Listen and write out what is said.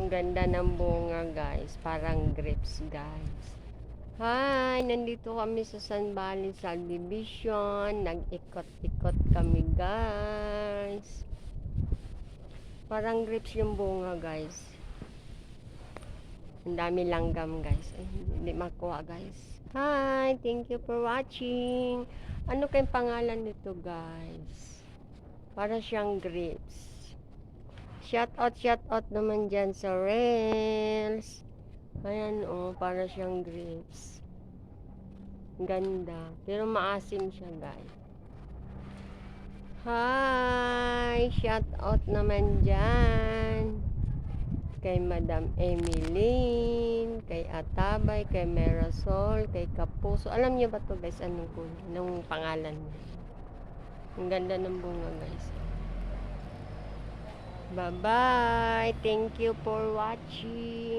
Ang ganda ng bunga, guys. Parang grapes, guys. Hi! Nandito kami sa San Valley Subdivision. Nag-ikot-ikot kami, guys. Parang grapes yung bunga, guys. Ang dami langgam, guys. Ay, hindi makuha, guys. Hi! Thank you for watching. Ano kayong pangalan nito, guys? Para siyang grapes. Shout out naman dyan sa Reels. Ayan, oh, para siyang grapes. Ganda. Pero maasim siya, guys. Hi! Shout out naman dyan. Kay Madam Emeline, kay Atabay, kay Merasol, kay Kapuso. Alam niyo ba to, guys? Anong pangalan niya? Ang ganda ng bunga, guys. Bye-bye. Thank you for watching.